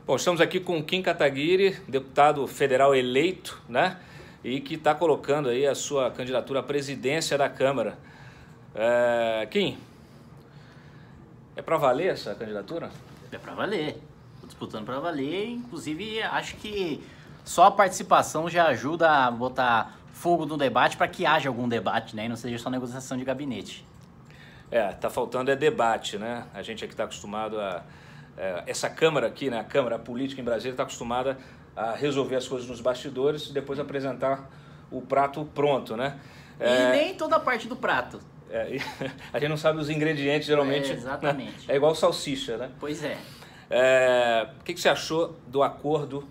Bom, estamos aqui com o Kim Kataguiri, deputado federal eleito, né? E que está colocando aí a sua candidatura à presidência da Câmara. Kim, é para valer essa candidatura? É para valer. Estou disputando para valer, inclusive acho que só a participação já ajuda a botar fogo no debate para que haja algum debate, né? E não seja só negociação de gabinete. Tá faltando debate, né? A gente aqui está acostumado a... essa Câmara aqui, né? A Câmara Política em Brasília está acostumada a resolver as coisas nos bastidores e depois apresentar o prato pronto, né? E nem toda a parte do prato. A gente não sabe os ingredientes, geralmente. Exatamente. É igual salsicha, né? Pois é. O que você achou do acordo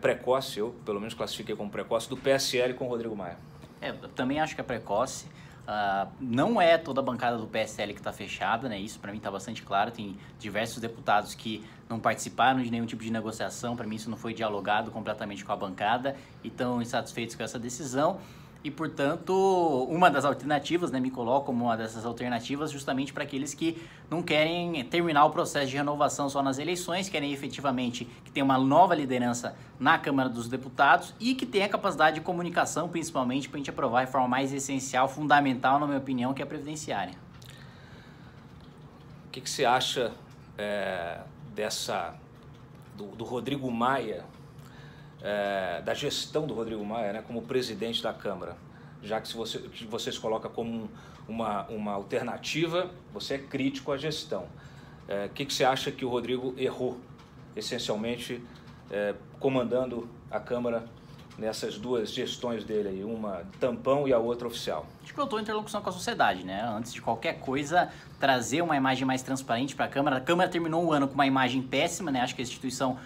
precoce, eu pelo menos classifiquei como precoce, do PSL com o Rodrigo Maia? Eu também acho que é precoce. Não é toda a bancada do PSL que está fechada, né? Isso para mim está bastante claro. Tem diversos deputados que não participaram de nenhum tipo de negociação. Para mim isso não foi dialogado completamente com a bancada e estão insatisfeitos com essa decisão. E, portanto, uma das alternativas, né, me coloco como uma dessas alternativas justamente para aqueles que não querem terminar o processo de renovação só nas eleições, querem efetivamente que tenha uma nova liderança na Câmara dos Deputados e que tenha capacidade de comunicação, principalmente, para a gente aprovar a reforma mais essencial, fundamental, na minha opinião, que é a previdenciária. O que você acha do Rodrigo Maia, da gestão do Rodrigo Maia, né, como presidente da Câmara, já que você se coloca como uma alternativa, você é crítico à gestão. O que você acha que o Rodrigo errou, essencialmente, comandando a Câmara nessas duas gestões dele, aí, uma tampão e a outra oficial? Acho que faltou interlocução com a sociedade, né? Antes de qualquer coisa, trazer uma imagem mais transparente para a Câmara. A Câmara terminou o ano com uma imagem péssima, né? Acho que a instituição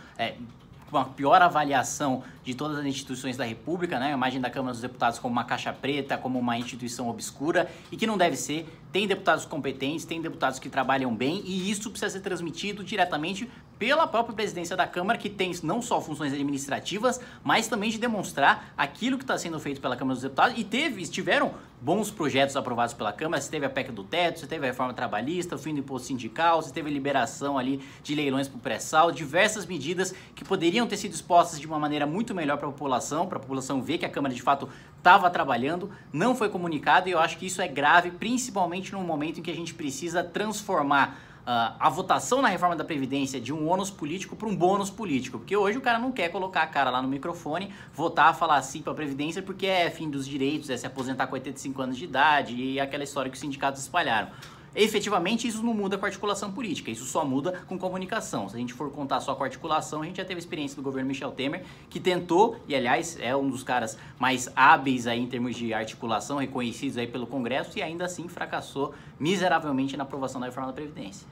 uma pior avaliação de todas as instituições da República, né? A imagem da Câmara dos Deputados como uma caixa preta, como uma instituição obscura e que não deve ser. Tem deputados competentes, tem deputados que trabalham bem e isso precisa ser transmitido diretamente pela própria presidência da Câmara, que tem não só funções administrativas, mas também de demonstrar aquilo que está sendo feito pela Câmara dos Deputados e tiveram bons projetos aprovados pela Câmara. Você teve a PEC do teto, você teve a reforma trabalhista, o fim do imposto sindical, você teve a liberação ali de leilões para o pré-sal, diversas medidas que poderiam ter sido expostas de uma maneira muito melhor para a população ver que a Câmara de fato estava trabalhando, não foi comunicado e eu acho que isso é grave, principalmente num momento em que a gente precisa transformar a votação na reforma da Previdência de um ônus político para um bônus político, porque hoje o cara não quer colocar a cara lá no microfone, votar, falar assim para a Previdência porque é fim dos direitos, é se aposentar com 85 anos de idade e aquela história que os sindicatos espalharam. Efetivamente isso não muda com a articulação política, isso só muda com comunicação. Se a gente for contar só com a articulação, a gente já teve experiência do governo Michel Temer, que tentou, e aliás é um dos caras mais hábeis aí em termos de articulação, reconhecidos aí pelo Congresso, e ainda assim fracassou miseravelmente na aprovação da reforma da Previdência.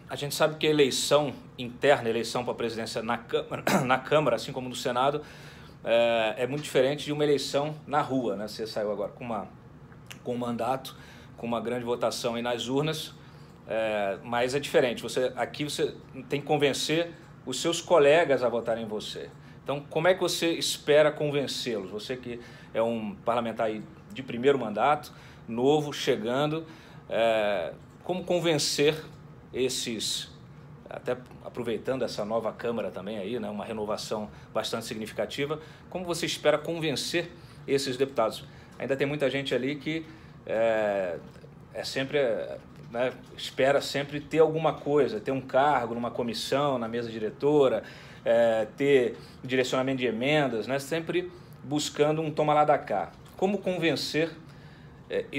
A gente sabe que a eleição interna, a eleição para a presidência na Câmara, assim como no Senado, é muito diferente de uma eleição na rua, né? Você saiu agora com um mandato, com uma grande votação aí nas urnas, mas é diferente. Aqui você tem que convencer os seus colegas a votarem em você. Então, como é que você espera convencê-los? Você que é um parlamentar aí de primeiro mandato, novo, chegando, como convencer esses, até aproveitando essa nova Câmara também aí, né, uma renovação bastante significativa, como você espera convencer esses deputados? Ainda tem muita gente ali que espera sempre ter alguma coisa, ter um cargo numa comissão, na mesa diretora, ter direcionamento de emendas, né, sempre buscando um toma lá da cá. Como convencer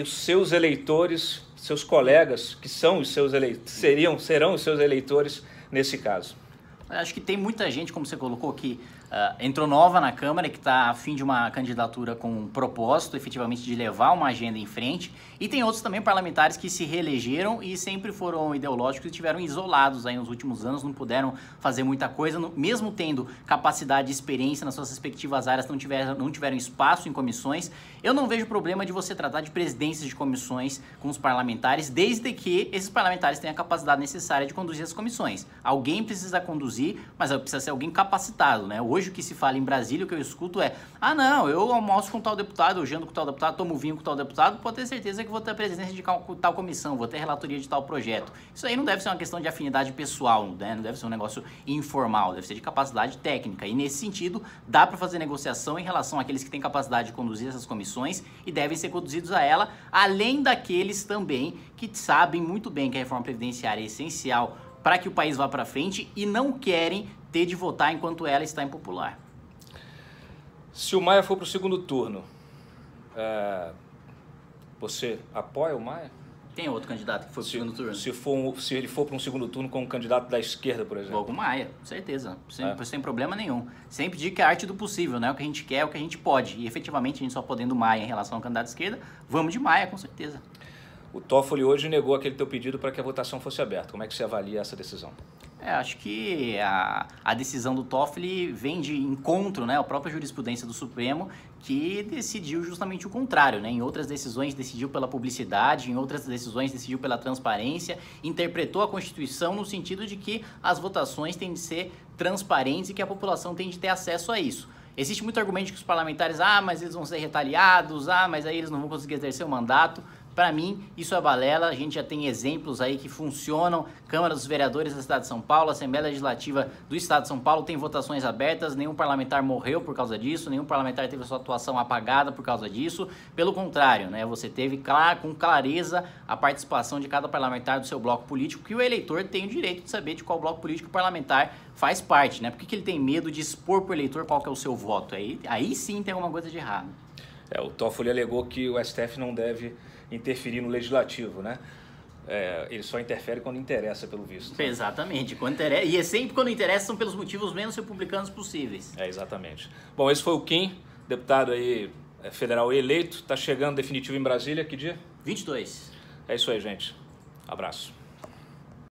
os seus eleitores, seus colegas, que são os seus serão os seus eleitores nesse caso? Acho que tem muita gente, como você colocou, que entrou nova na Câmara, que está a fim de uma candidatura com um propósito, efetivamente, de levar uma agenda em frente. E tem outros também parlamentares que se reelegeram e sempre foram ideológicos e estiveram isolados aí nos últimos anos, não puderam fazer muita coisa, mesmo tendo capacidade e experiência nas suas respectivas áreas, não tiveram espaço em comissões. Eu não vejo problema de você tratar de presidências de comissões com os parlamentares, desde que esses parlamentares tenham a capacidade necessária de conduzir as comissões. Alguém precisa conduzir, mas precisa ser alguém capacitado, né? Hoje o que se fala em Brasília, o que eu escuto é: ah não, eu almoço com tal deputado, eu janto com tal deputado, tomo vinho com tal deputado, pode ter certeza que vou ter a presidência de tal comissão, vou ter relatoria de tal projeto. Isso aí não deve ser uma questão de afinidade pessoal, né? Não deve ser um negócio informal, deve ser de capacidade técnica. E nesse sentido, dá para fazer negociação em relação àqueles que têm capacidade de conduzir essas comissões e devem ser conduzidos a ela, além daqueles também que sabem muito bem que a reforma previdenciária é essencial para que o país vá para frente e não querem ter de votar enquanto ela está impopular. Se o Maia for para o segundo turno, você apoia o Maia? Tem outro candidato que foi para o segundo turno? Se ele for para um segundo turno como candidato da esquerda, por exemplo? Vou com o Maia, certeza. Sem problema nenhum. Sempre digo que é a arte do possível, né? O que a gente quer, o que a gente pode. E efetivamente a gente só podendo Maia em relação ao candidato de esquerda, vamos de Maia, com certeza. O Toffoli hoje negou aquele teu pedido para que a votação fosse aberta. Como é que você avalia essa decisão? Acho que a decisão do Toffoli vem de encontro, né, a própria jurisprudência do Supremo, que decidiu justamente o contrário, né? Em outras decisões decidiu pela publicidade, em outras decisões decidiu pela transparência, interpretou a Constituição no sentido de que as votações têm de ser transparentes e que a população tem de ter acesso a isso. Existe muito argumento que os parlamentares, mas eles vão ser retaliados, mas aí eles não vão conseguir exercer o mandato. Para mim, isso é balela, a gente já tem exemplos aí que funcionam. Câmara dos Vereadores da cidade de São Paulo, Assembleia Legislativa do estado de São Paulo tem votações abertas, nenhum parlamentar morreu por causa disso, nenhum parlamentar teve a sua atuação apagada por causa disso. Pelo contrário, né, você teve com clareza a participação de cada parlamentar do seu bloco político, que o eleitor tem o direito de saber de qual bloco político o parlamentar faz parte, né? Por que ele tem medo de expor para o eleitor qual que é o seu voto? Aí sim tem alguma coisa de errado. O Toffoli alegou que o STF não deve interferir no legislativo, né? Ele só interfere quando interessa, pelo visto. Exatamente, quando interessa, e é sempre quando interessa são pelos motivos menos republicanos possíveis. Exatamente. Bom, esse foi o Kim, deputado aí federal eleito, está chegando definitivo em Brasília, que dia? 22. É isso aí, gente. Abraço.